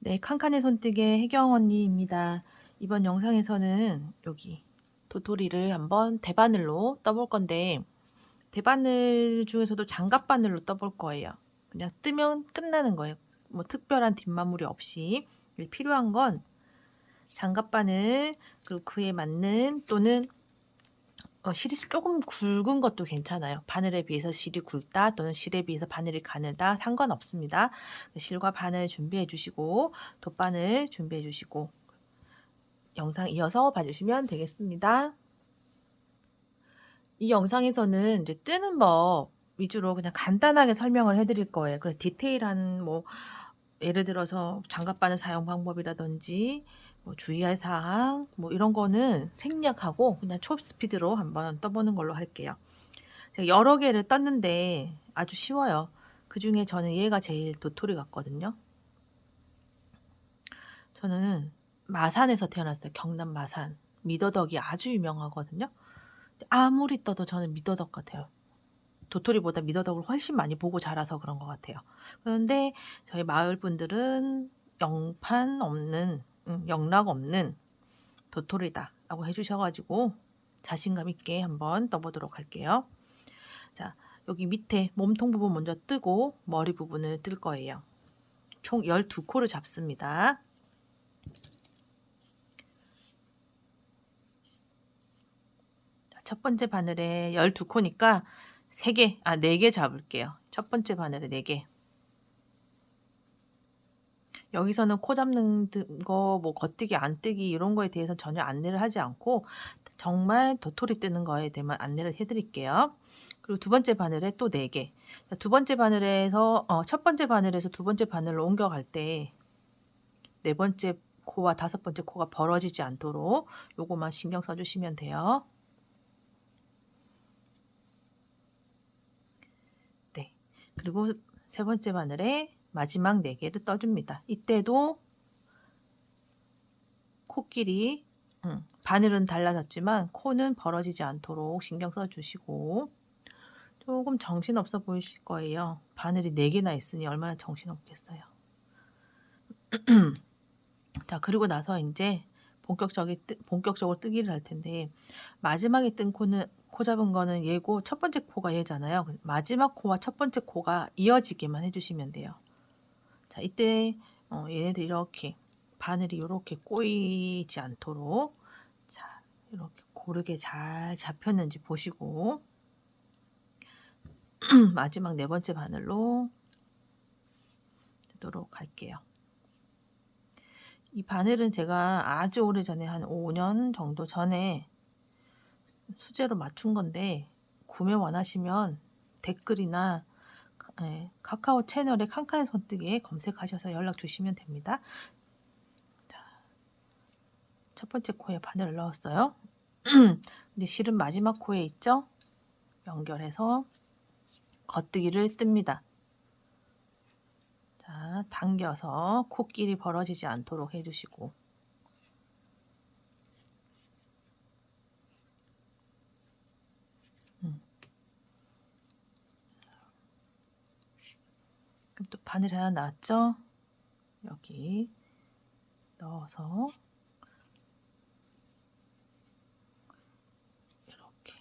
네, 칸칸의 손뜨개 혜경 언니입니다. 이번 영상에서는 여기 도토리를 한번 대바늘로 떠볼 건데, 대바늘 중에서도 장갑바늘로 떠볼 거예요. 그냥 뜨면 끝나는 거예요. 뭐 특별한 뒷마무리 없이. 필요한 건 장갑바늘, 그리고 그에 맞는 또는 실이 조금 굵은 것도 괜찮아요. 바늘에 비해서 실이 굵다 또는 실에 비해서 바늘이 가늘다 상관없습니다. 실과 바늘 준비해 주시고 돗바늘 준비해 주시고 영상 이어서 봐주시면 되겠습니다. 이 영상에서는 이제 뜨는 법 위주로 그냥 간단하게 설명을 해드릴 거예요. 그래서 디테일한 뭐 예를 들어서 장갑바늘 사용 방법이라든지 뭐 주의할 사항 뭐 이런 거는 생략하고 그냥 초스피드로 한번 떠보는 걸로 할게요. 제가 여러 개를 떴는데 아주 쉬워요. 그 중에 저는 얘가 제일 도토리 같거든요. 저는 마산에서 태어났어요. 경남 마산. 미더덕이 아주 유명하거든요. 아무리 떠도 저는 미더덕 같아요. 도토리보다 미더덕을 훨씬 많이 보고 자라서 그런 것 같아요. 그런데 저희 마을 분들은 영판 없는, 영락 없는 도토리다 라고 해주셔가지고 자신감 있게 한번 떠보도록 할게요. 자, 여기 밑에 몸통 부분 먼저 뜨고 머리 부분을 뜰 거예요. 총 12코를 잡습니다. 첫 번째 바늘에 12코니까 4개 잡을게요. 첫 번째 바늘에 4개. 여기서는 코 잡는 거, 뭐 겉뜨기, 안 뜨기 이런 거에 대해서 전혀 안내를 하지 않고 정말 도토리 뜨는 거에 대해만 안내를 해드릴게요. 그리고 두 번째 바늘에 또 4개. 두 번째 바늘에서 첫 번째 바늘에서 두 번째 바늘로 옮겨갈 때 네 번째 코와 다섯 번째 코가 벌어지지 않도록 요거만 신경 써주시면 돼요. 네. 그리고 세 번째 바늘에 마지막 4개를 떠줍니다. 이때도 코끼리 바늘은 달라졌지만 코는 벌어지지 않도록 신경 써주시고 조금 정신없어 보이실 거예요. 바늘이 4개나 있으니 얼마나 정신없겠어요. 자, 그리고 나서 이제 본격적으로 뜨기를 할 텐데 마지막에 뜬 코 잡은 거는 얘고 첫 번째 코가 얘잖아요. 마지막 코와 첫 번째 코가 이어지게만 해주시면 돼요. 자, 이때 얘네들 이렇게 바늘이 이렇게 꼬이지 않도록 자, 이렇게 고르게 잘 잡혔는지 보시고 마지막 4번째 바늘로 뜨도록 할게요. 이 바늘은 제가 아주 오래전에 한 5년 정도 전에 수제로 맞춘 건데 구매 원하시면 댓글이나 카카오 채널에 칸칸의 손뜨개 검색하셔서 연락 주시면 됩니다. 자, 첫 번째 코에 바늘을 넣었어요. 근데 실은 마지막 코에 있죠? 연결해서 겉뜨기를 뜹니다. 자, 당겨서 코끼리 벌어지지 않도록 해주시고 그럼 또 바늘이 하나 나왔죠? 여기 넣어서 이렇게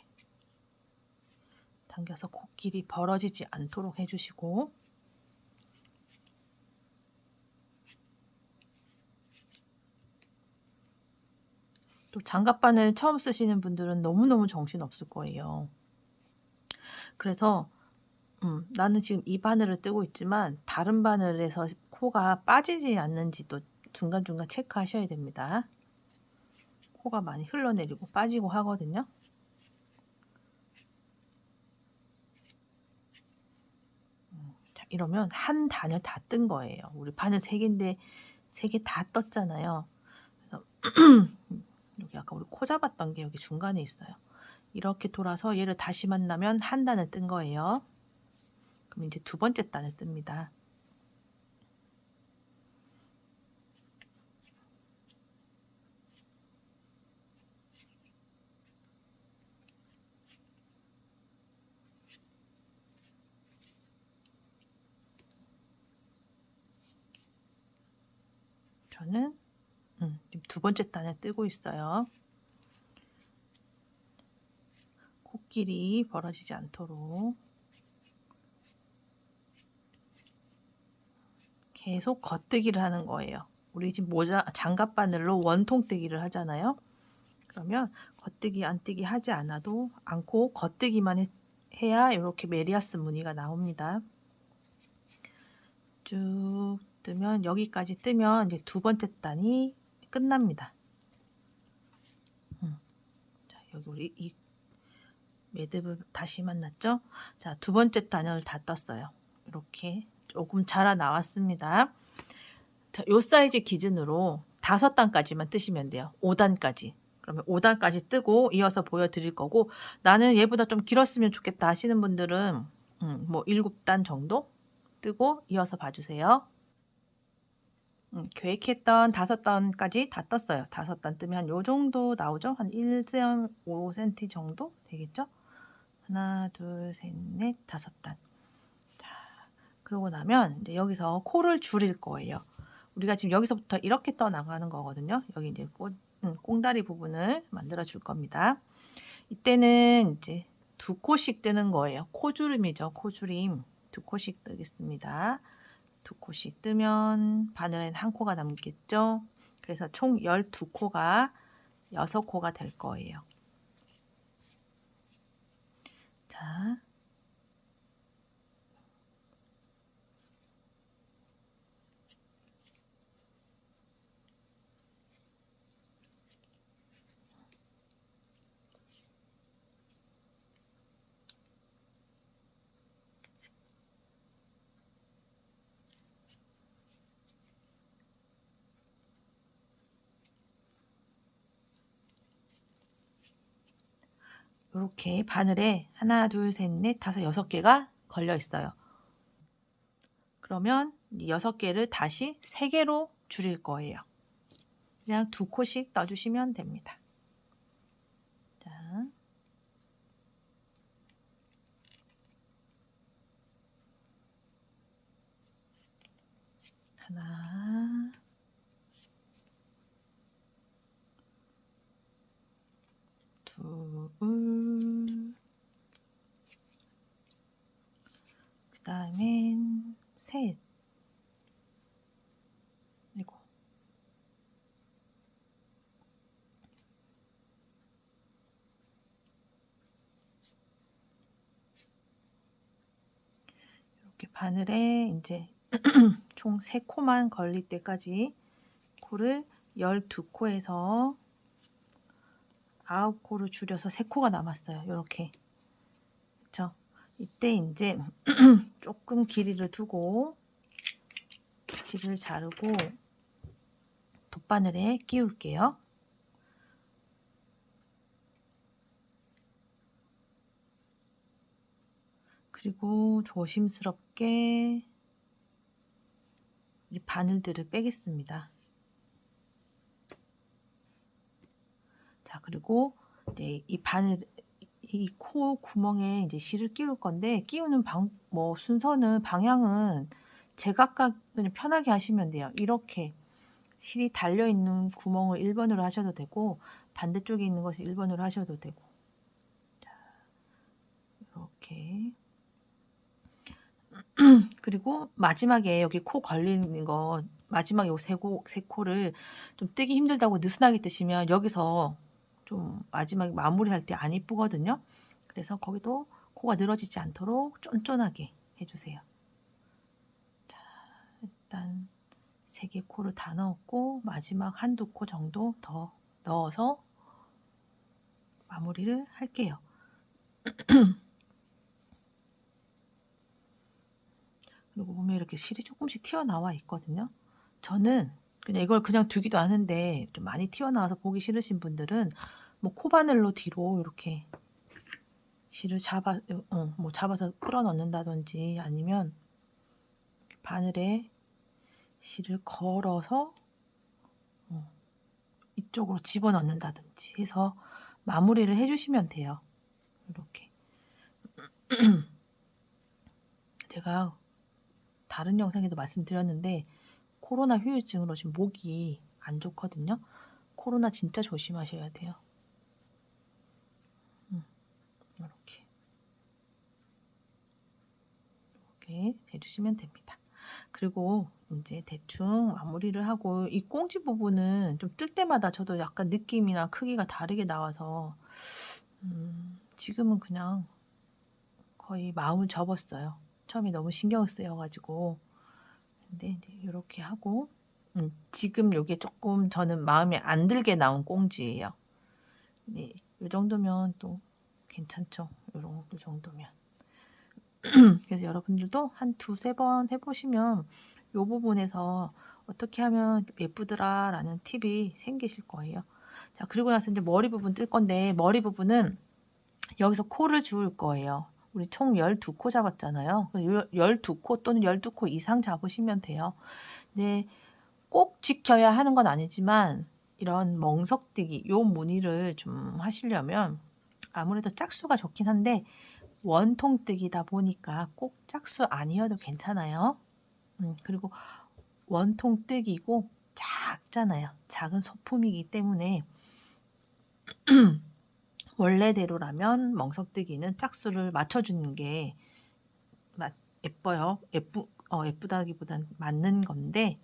당겨서 코끼리 벌어지지 않도록 해주시고 또 장갑바늘 처음 쓰시는 분들은 너무너무 정신없을 거예요. 그래서 나는 지금 이 바늘을 뜨고 있지만 다른 바늘에서 코가 빠지지 않는지도 중간중간 체크하셔야 됩니다. 코가 많이 흘러내리고 빠지고 하거든요. 자, 이러면 한 단을 다 뜬 거예요. 우리 바늘 3개인데 3개 다 떴잖아요. 그래서 여기 아까 우리 코 잡았던 게 여기 중간에 있어요. 이렇게 돌아서 얘를 다시 만나면 한 단을 뜬 거예요. 그럼 이제 두 번째 단을 뜹니다. 저는 두 번째 단을 뜨고 있어요. 코끼리 벌어지지 않도록 계속 겉뜨기를 하는 거예요. 우리 집 장갑 바늘로 원통 뜨기를 하잖아요. 그러면 겉뜨기 안뜨기 하지 않고 겉뜨기만 해야 이렇게 메리아스 무늬가 나옵니다. 쭉 뜨면 여기까지 뜨면 이제 두 번째 단이 끝납니다. 자, 여기 우리 이 매듭을 다시 만났죠? 자, 두 번째 단을 다 떴어요. 이렇게 조금 자라 나왔습니다. 자, 요 사이즈 기준으로 5단까지만 뜨시면 돼요. 5단까지. 그러면 5단까지 뜨고 이어서 보여드릴 거고, 나는 얘보다 좀 길었으면 좋겠다 하시는 분들은 뭐 7단 정도 뜨고 이어서 봐주세요. 계획했던 5단까지 다 떴어요. 5단 뜨면 한 요 정도 나오죠? 한 1.5cm 정도 되겠죠? 하나, 둘, 셋, 넷, 5단. 자, 그러고 나면 이제 여기서 코를 줄일 거예요. 우리가 지금 여기서부터 이렇게 떠 나가는 거거든요. 여기 이제 꽁다리 부분을 만들어 줄 겁니다. 이때는 이제 2코씩 뜨는 거예요. 코주름이죠. 코주림. 2코씩 뜨겠습니다. 2코씩 뜨면 바늘에는 1코가 남겠죠. 그래서 총 12코가 6코가 될 거예요. 자, 이렇게 바늘에 하나, 둘, 셋, 넷, 5, 6개가 걸려 있어요. 그러면 이 6개를 다시 3개로 줄일 거예요. 그냥 2코씩 넣어주시면 됩니다. 자, 하나, 둘, 그 다음엔 셋, 그리고 이렇게 바늘에 이제 총 3코만 걸릴 때까지 코를 12코에서 9코를 줄여서 3코가 남았어요. 이렇게. 그쵸? 이때 이제 조금 길이를 두고 실을 자르고 돗바늘에 끼울게요. 그리고 조심스럽게 이 바늘들을 빼겠습니다. 자, 그리고 이제 이 바늘, 이 코 구멍에 이제 실을 끼울 건데, 끼우는 순서는, 방향은 제각각 그냥 편하게 하시면 돼요. 이렇게 실이 달려있는 구멍을 1번으로 하셔도 되고, 반대쪽에 있는 것을 1번으로 하셔도 되고. 자, 이렇게. 그리고 마지막에 여기 코 걸리는 거, 마지막에 요 세 코를 좀 뜨기 힘들다고 느슨하게 뜨시면 여기서 좀 마지막에 마무리할 때 안 이쁘거든요. 그래서 거기도 코가 늘어지지 않도록 쫀쫀하게 해주세요. 자, 일단 3개 코를 다 넣었고 마지막 1~2코 정도 더 넣어서 마무리를 할게요. 그리고 보면 이렇게 실이 조금씩 튀어나와 있거든요. 저는 그냥 이걸 그냥 두기도 하는데 좀 많이 튀어나와서 보기 싫으신 분들은 뭐 코바늘로 뒤로 이렇게 실을 잡아서 끌어 넣는다든지, 아니면 바늘에 실을 걸어서 이쪽으로 집어 넣는다든지 해서 마무리를 해주시면 돼요. 이렇게. 제가 다른 영상에도 말씀드렸는데 코로나 후유증으로 지금 목이 안 좋거든요. 코로나 진짜 조심하셔야 돼요. 이렇게 재주시면 됩니다. 그리고 이제 대충 마무리를 하고, 이 꽁지 부분은 좀 뜰 때마다 저도 약간 느낌이나 크기가 다르게 나와서 지금은 그냥 거의 마음을 접었어요. 처음에 너무 신경을 쓰여가지고. 근데 이제 이렇게 하고, 지금 요게 조금 저는 마음에 안 들게 나온 꽁지예요. 네, 이 정도면 또 괜찮죠. 요런 정도면. 그래서 여러분들도 한 두세 번 해보시면 이 부분에서 어떻게 하면 예쁘더라 라는 팁이 생기실 거예요. 자, 그리고 나서 이제 머리 부분 뜰 건데, 머리 부분은 여기서 코를 주울 거예요. 우리 총 12코 잡았잖아요. 12코 또는 12코 이상 잡으시면 돼요. 네, 꼭 지켜야 하는 건 아니지만 이런 멍석뜨기, 요 무늬를 좀 하시려면 아무래도 짝수가 좋긴 한데 원통뜨기다 보니까 꼭 짝수 아니어도 괜찮아요. 그리고 원통뜨기고 작잖아요. 작은 소품이기 때문에 원래대로라면 멍석뜨기는 짝수를 맞춰주는 게 예뻐요. 예쁘다기보단 맞는 건데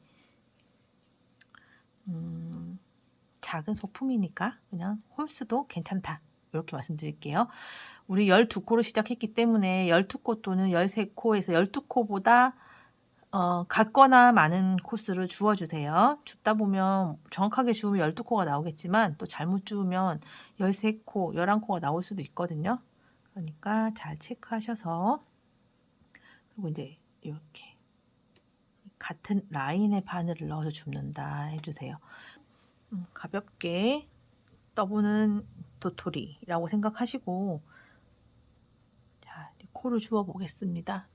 작은 소품이니까 그냥 홀수도 괜찮다. 이렇게 말씀드릴게요. 우리 12코로 시작했기 때문에 12코 또는 13코에서 12코보다 같거나 많은 코스를 주어주세요. 줍다 보면 정확하게 주우면 12코가 나오겠지만 또 잘못 주우면 13코, 11코가 나올 수도 있거든요. 그러니까 잘 체크하셔서, 그리고 이제 이렇게 같은 라인의 바늘을 넣어서 줍는다 해주세요. 가볍게 떠보는 도토리라고 생각하시고, 자, 코를 주워 보겠습니다.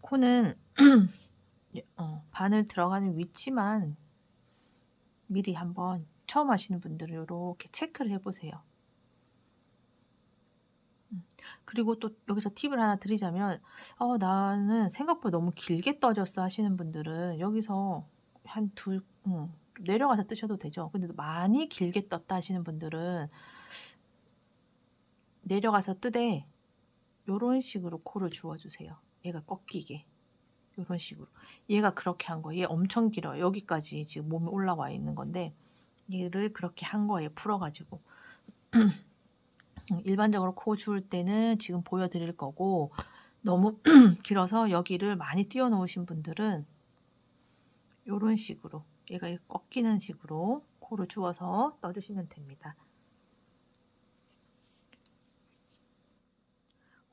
코는 바늘 들어가는 위치만 미리 한번 처음 하시는 분들은 이렇게 체크를 해보세요. 그리고 또 여기서 팁을 하나 드리자면, 나는 생각보다 너무 길게 떠졌어 하시는 분들은 여기서 한 내려가서 뜨셔도 되죠. 근데 많이 길게 떴다 하시는 분들은 내려가서 뜨되 요런 식으로 코를 주워주세요. 얘가 꺾이게. 요런 식으로. 얘가 그렇게 한 거예요. 얘 엄청 길어요. 여기까지 지금 몸이 올라와 있는 건데 얘를 그렇게 한 거예요. 풀어가지고. 일반적으로 코 주울 때는 지금 보여드릴 거고, 너무 길어서 여기를 많이 띄워 놓으신 분들은 요런 식으로, 얘가 꺾이는 식으로 코를 주워서 떠주시면 됩니다.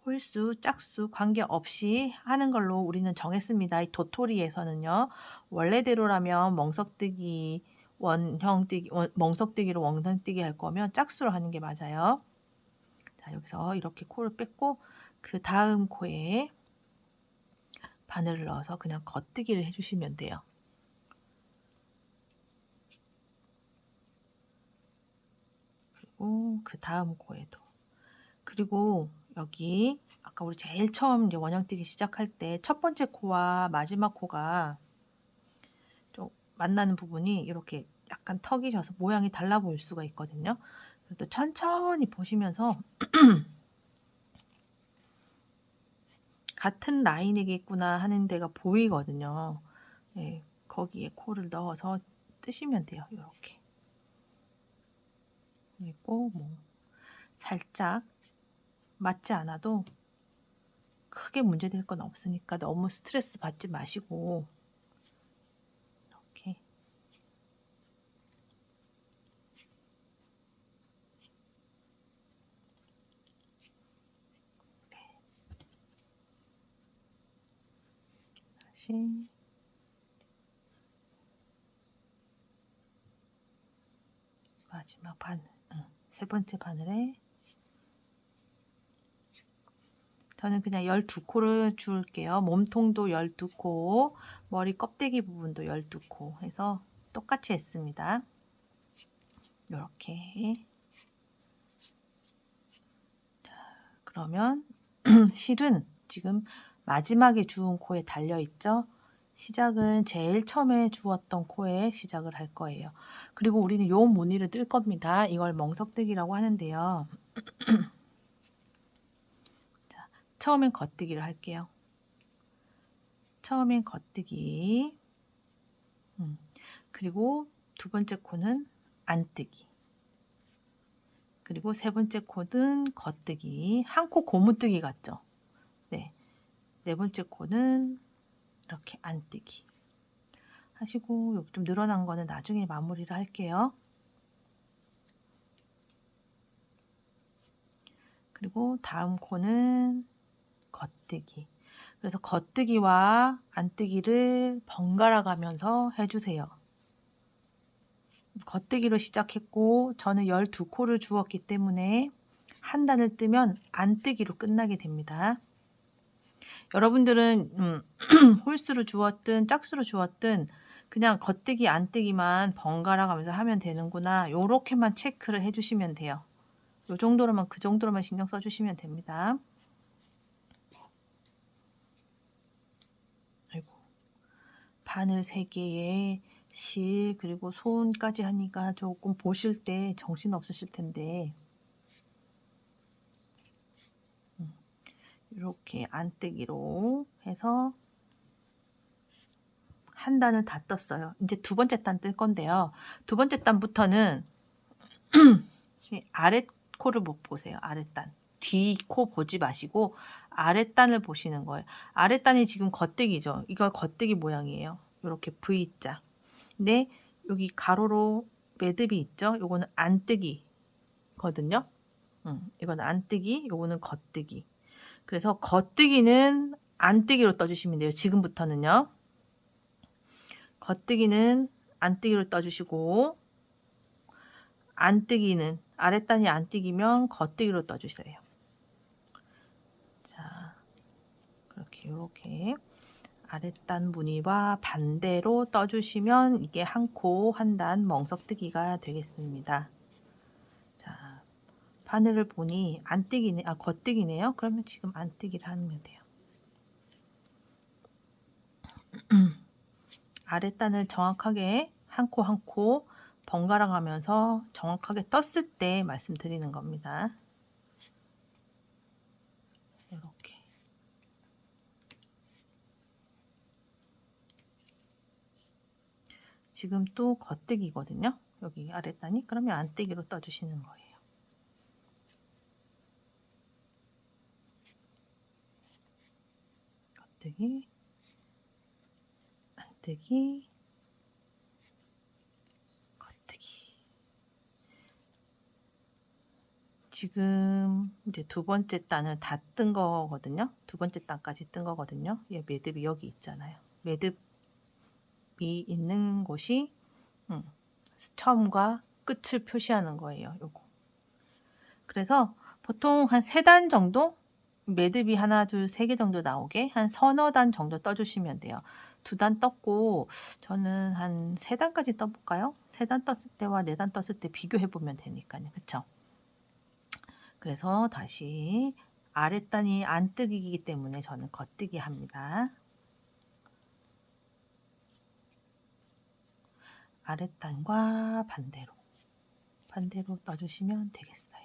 홀수, 짝수 관계없이 하는 걸로 우리는 정했습니다. 이 도토리에서는요. 원래대로라면 멍석뜨기, 멍석뜨기로 원형뜨기 할 거면 짝수로 하는 게 맞아요. 자, 여기서 이렇게 코를 뺐고 그 다음 코에 바늘을 넣어서 그냥 겉뜨기를 해주시면 돼요. 그리고 그 다음 코에도. 그리고 여기 아까 우리 제일 처음 이제 원형뜨기 시작할 때 첫 번째 코와 마지막 코가 좀 만나는 부분이 이렇게 약간 턱이 져서 모양이 달라 보일 수가 있거든요. 또 천천히 보시면서 같은 라인이겠구나 하는 데가 보이거든요. 네, 거기에 코를 넣어서 뜨시면 돼요. 이렇게. 그리고 뭐 살짝 맞지 않아도 크게 문제될 건 없으니까 너무 스트레스 받지 마시고 이렇게 다시 마지막 바늘, 세 번째 바늘에 저는 그냥 12코를 줄게요. 몸통도 12코, 머리 껍데기 부분도 12코 해서 똑같이 했습니다. 이렇게. 자, 그러면 실은 지금 마지막에 주운 코에 달려있죠? 시작은 제일 처음에 주었던 코에 시작을 할 거예요. 그리고 우리는 요 무늬를 뜰 겁니다. 이걸 멍석뜨기라고 하는데요. 자, 처음엔 겉뜨기를 할게요. 처음엔 겉뜨기. 그리고 두 번째 코는 안뜨기. 그리고 세 번째 코는 겉뜨기. 한 코 고무뜨기 같죠? 네. 네 번째 코는 이렇게 안뜨기 하시고, 여기 좀 늘어난 거는 나중에 마무리를 할게요. 그리고 다음 코는 겉뜨기. 그래서 겉뜨기와 안뜨기를 번갈아 가면서 해주세요. 겉뜨기로 시작했고 저는 12코를 주었기 때문에 한 단을 뜨면 안뜨기로 끝나게 됩니다. 여러분들은 홀수로 주었든 짝수로 주었든 그냥 겉뜨기 안뜨기만 번갈아 가면서 하면 되는구나, 요렇게만 체크를 해주시면 돼요. 요 정도로만, 그 정도로만 신경 써주시면 됩니다. 아이고, 바늘 3개에 실 그리고 손까지 하니까 조금 보실 때 정신 없으실 텐데, 이렇게 안뜨기로 해서 한 단을 다 떴어요. 이제 두 번째 단 뜰 건데요. 두 번째 단부터는 아래 코를 못 보세요. 아랫단. 뒤 코 보지 마시고 아랫단을 보시는 거예요. 아랫단이 지금 겉뜨기죠. 이거 겉뜨기 모양이에요. 이렇게 V자. 근데 여기 가로로 매듭이 있죠. 요거는 안뜨기거든요. 이건 안뜨기, 요거는 겉뜨기. 그래서 겉뜨기는 안뜨기로 떠주시면 돼요. 지금부터는요. 겉뜨기는 안뜨기로 떠주시고, 안뜨기는, 아랫단이 안뜨기면 겉뜨기로 떠주세요. 자, 그렇게 요렇게 아랫단 무늬와 반대로 떠주시면 이게 한 코 한 단 멍석뜨기가 되겠습니다. 자, 바늘을 보니 안뜨기네, 겉뜨기네요. 그러면 지금 안뜨기를 하면 돼요. 아랫단을 정확하게 한 코 한 코 번갈아 가면서 정확하게 떴을 때 말씀드리는 겁니다. 이렇게. 지금 또 겉뜨기거든요. 여기 아랫단이. 그러면 안뜨기로 떠주시는 거예요. 겉뜨기, 안뜨기, 겉뜨기. 지금 이제 두 번째 단을 다 뜬 거거든요. 두 번째 단까지 뜬 거거든요. 얘 매듭이 여기 있잖아요. 매듭이 있는 곳이 처음과 끝을 표시하는 거예요. 요거. 그래서 보통 한 3단 정도, 매듭이 하나, 둘, 3개 정도 나오게 한 서너 단 정도 떠주시면 돼요. 2단 떴고 저는 한 3단까지 떠볼까요? 3단 떴을 때와 4단 떴을 때 비교해 보면 되니까요. 그쵸? 그래서 다시 아랫단이 안뜨기이기 때문에 저는 겉뜨기 합니다. 아랫단과 반대로 떠주시면 되겠어요.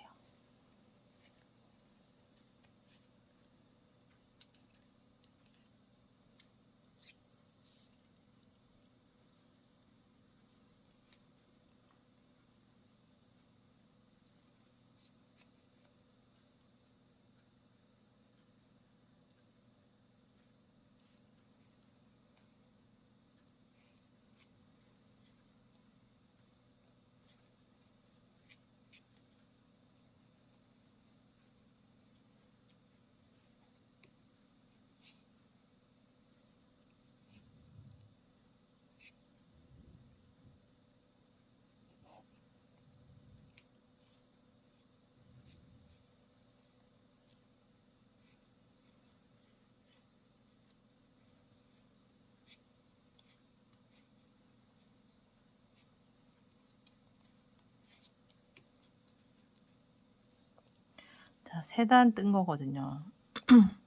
자, 3단 뜬 거거든요.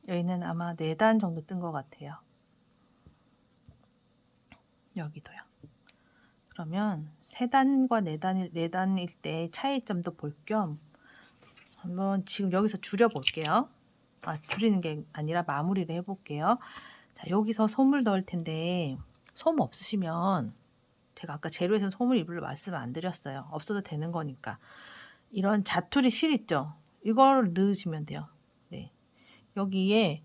여기는 아마 4단 정도 뜬 것 같아요. 여기도요. 그러면 3단과 4단일 때 차이점도 볼 겸 한번 지금 여기서 줄여볼게요. 줄이는 게 아니라 마무리를 해볼게요. 자, 여기서 솜을 넣을 텐데 솜 없으시면 제가 아까 재료에서 솜을 입을 말씀 안 드렸어요. 없어도 되는 거니까. 이런 자투리 실 있죠? 이걸 넣으시면 돼요. 네. 여기에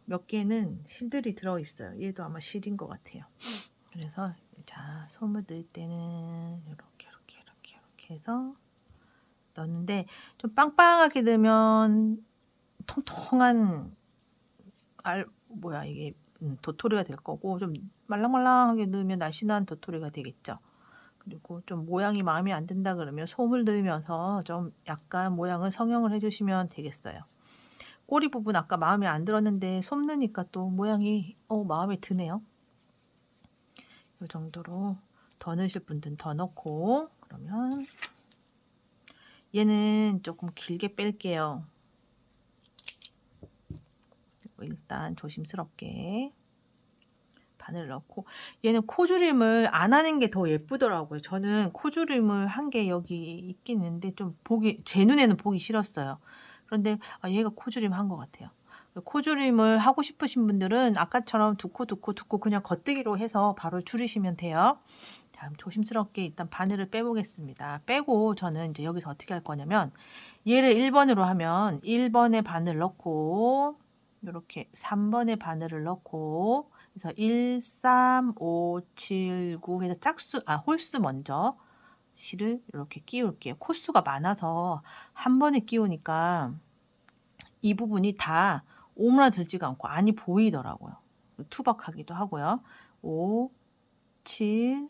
몇 개는 실들이 들어있어요. 얘도 아마 실인 것 같아요. 그래서 자, 솜을 넣을 때는 이렇게 해서 넣는데 좀 빵빵하게 넣으면 통통한 이게 도토리가 될 거고, 좀 말랑말랑하게 넣으면 날씬한 도토리가 되겠죠. 그리고 좀 모양이 마음에 안 든다 그러면 솜을 넣으면서 좀 약간 모양을 성형을 해주시면 되겠어요. 꼬리 부분 아까 마음에 안 들었는데 솜 넣으니까 또 모양이 마음에 드네요. 이 정도로 더 넣으실 분들은 더 넣고, 그러면 얘는 조금 길게 뺄게요. 일단 조심스럽게 바늘 넣고, 얘는 코주림을 안 하는 게 더 예쁘더라고요. 저는 코주림을 한 게 여기 있긴 있는데 좀 제 눈에는 보기 싫었어요. 그런데 얘가 코주림 한 것 같아요. 코주림을 하고 싶으신 분들은 아까처럼 두 코 그냥 겉뜨기로 해서 바로 줄이시면 돼요. 자, 조심스럽게 일단 바늘을 빼보겠습니다. 빼고 저는 이제 여기서 어떻게 할 거냐면, 얘를 1번으로 하면 1번에 바늘 넣고, 이렇게 3번에 바늘을 넣고, 그래서 1, 3, 5, 7, 9 해서 홀수 먼저 실을 이렇게 끼울게요. 코수가 많아서 한 번에 끼우니까 이 부분이 다 오므라들지가 않고 안이 보이더라고요. 투박하기도 하고요. 5, 7,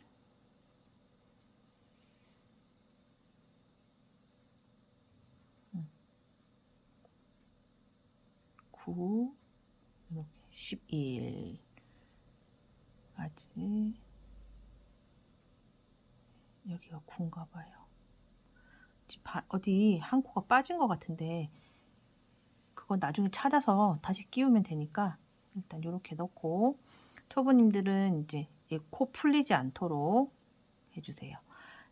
9, 이렇게 11 까지. 여기가 9인가 봐요. 어디 한 코가 빠진 것 같은데 그건 나중에 찾아서 다시 끼우면 되니까 일단 이렇게 넣고, 초보님들은 이제 코 풀리지 않도록 해주세요.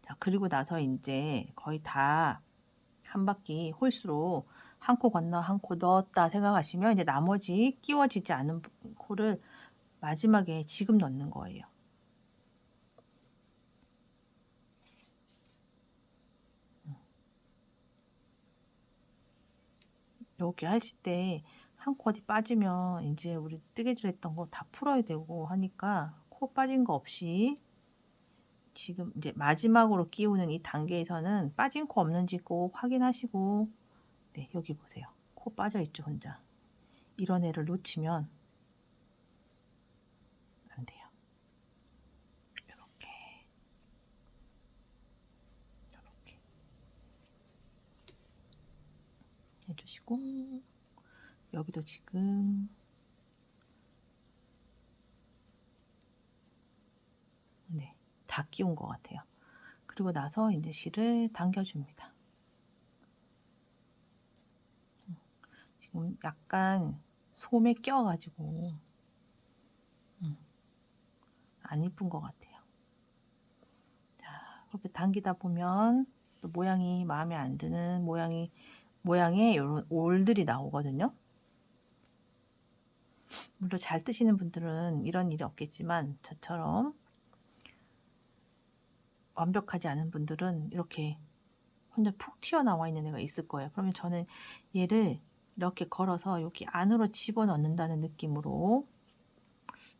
자, 그리고 나서 이제 거의 다 한 바퀴 홀수로 한 코 건너 한 코 넣었다 생각하시면 이제 나머지 끼워지지 않은 코를 마지막에 지금 넣는 거예요. 이렇게 하실 때 한 코 어디 빠지면 이제 우리 뜨개질 했던 거 다 풀어야 되고 하니까 코 빠진 거 없이 지금 이제 마지막으로 끼우는 이 단계에서는 빠진 코 없는지 꼭 확인하시고, 네, 여기 보세요. 코 빠져 있죠, 혼자. 이런 애를 놓치면 안 돼요. 이렇게 해주시고, 여기도 지금 네, 다 끼운 것 같아요. 그리고 나서 이제 실을 당겨줍니다. 지금 약간 솜에 껴가지고 안 이쁜 것 같아요. 자, 그렇게 당기다 보면 또 모양이 마음에 안 드는 모양에 이런 올들이 나오거든요. 물론 잘 뜨시는 분들은 이런 일이 없겠지만 저처럼 완벽하지 않은 분들은 이렇게 혼자 푹 튀어나와 있는 애가 있을 거예요. 그러면 저는 얘를 이렇게 걸어서 여기 안으로 집어넣는다는 느낌으로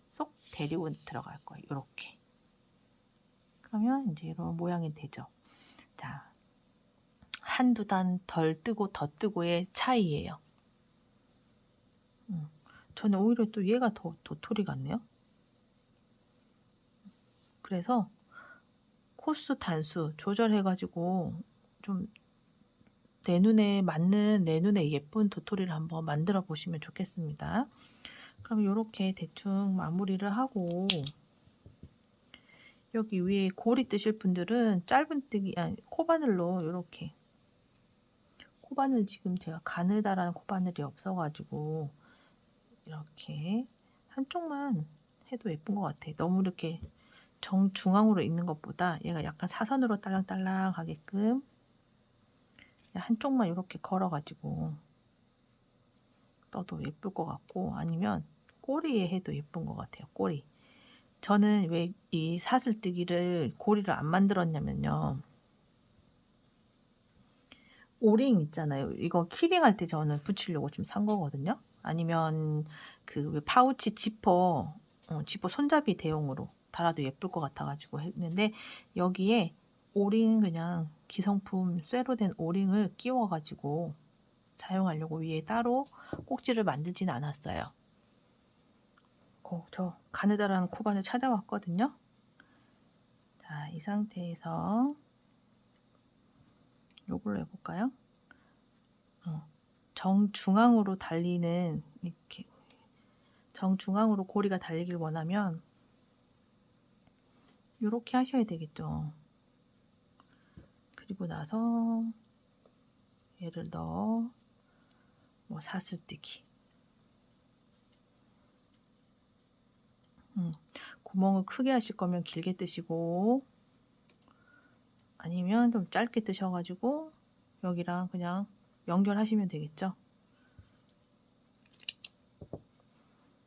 쏙 데리고 들어갈 거예요. 이렇게. 그러면 이제 이런 모양이 되죠. 자, 한두 단 덜 뜨고 더 뜨고의 차이예요. 저는 오히려 또 얘가 더 도토리 같네요. 그래서 코수 단수 조절해가지고 좀 내 눈에 맞는, 내 눈에 예쁜 도토리를 한번 만들어 보시면 좋겠습니다. 그럼 이렇게 대충 마무리를 하고, 여기 위에 고리 뜨실 분들은 짧은 코바늘로 이렇게, 코바늘 지금 제가 가느다란 코바늘이 없어가지고 이렇게 한쪽만 해도 예쁜 것 같아. 너무 이렇게 정중앙으로 있는 것보다 얘가 약간 사선으로 딸랑딸랑 하게끔 한쪽만 이렇게 걸어가지고 떠도 예쁠 것 같고, 아니면 꼬리에 해도 예쁜 것 같아요. 꼬리. 저는 왜 이 사슬뜨기를 고리를 안 만들었냐면요, 오링 있잖아요. 이거 키링할 때 저는 붙이려고 좀 산 거거든요. 아니면 그 왜 파우치 지퍼, 지퍼 손잡이 대용으로 달아도 예쁠 것 같아가지고 했는데, 여기에 오링, 그냥 기성품 쇠로 된 오링을 끼워가지고 사용하려고 위에 따로 꼭지를 만들진 않았어요. 저 가느다란 코바늘 찾아왔거든요. 자, 이 상태에서 요걸로 해볼까요? 정중앙으로 달리는, 이렇게 정중앙으로 고리가 달리길 원하면 이렇게 하셔야 되겠죠. 그리고 나서 얘를 넣어 사슬뜨기. 구멍을 크게 하실 거면 길게 뜨시고, 아니면 좀 짧게 뜨셔가지고 여기랑 그냥 연결하시면 되겠죠.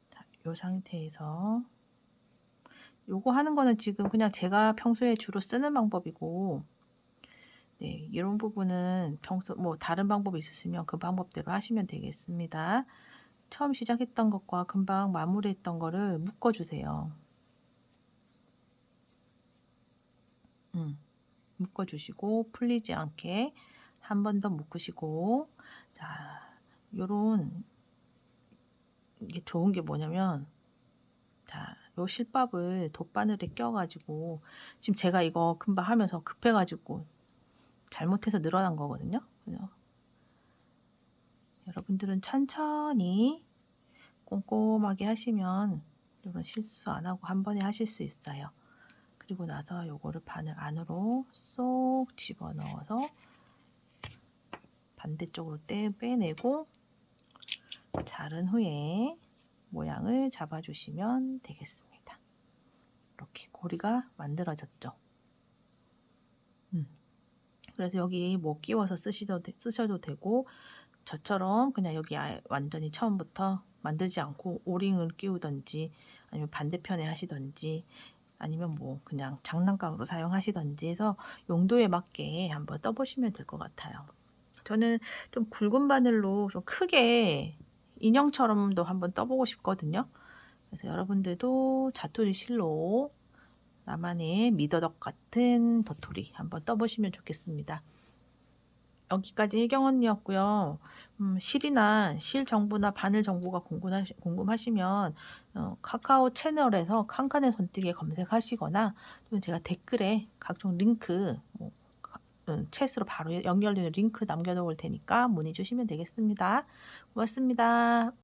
자, 이 상태에서 요거 하는 거는 지금 그냥 제가 평소에 주로 쓰는 방법이고, 네, 이런 부분은 평소 다른 방법이 있으시면 그 방법대로 하시면 되겠습니다. 처음 시작했던 것과 금방 마무리했던 거를 묶어주세요. 묶어주시고 풀리지 않게 한 번 더 묶으시고, 자, 요런 이게 좋은 게 뭐냐면, 자, 요 실밥을 돗바늘에 껴가지고, 지금 제가 이거 금방 하면서 급해가지고 잘못해서 늘어난 거거든요. 그래서 여러분들은 천천히 꼼꼼하게 하시면 이런 실수 안 하고 한 번에 하실 수 있어요. 그리고 나서 요거를 바늘 안으로 쏙 집어넣어서 반대쪽으로 빼내고 자른 후에 모양을 잡아주시면 되겠습니다. 이렇게 고리가 만들어졌죠. 그래서 여기 끼워서 쓰셔도 되고, 저처럼 그냥 여기 완전히 처음부터 만들지 않고 오링을 끼우던지, 아니면 반대편에 하시던지, 아니면 그냥 장난감으로 사용하시던지 해서 용도에 맞게 한번 떠보시면 될 것 같아요. 저는 좀 굵은 바늘로 좀 크게 인형처럼도 한번 떠보고 싶거든요. 그래서 여러분들도 자투리 실로 나만의 미더덕 같은 도토리 한번 떠보시면 좋겠습니다. 여기까지 혜경 언니였고요. 실이나 실 정보나 바늘 정보가 궁금하시면 카카오 채널에서 칸칸의 손뜨개 검색하시거나, 또는 제가 댓글에 각종 링크, 챗으로 바로 연결되는 링크 남겨놓을 테니까 문의 주시면 되겠습니다. 고맙습니다.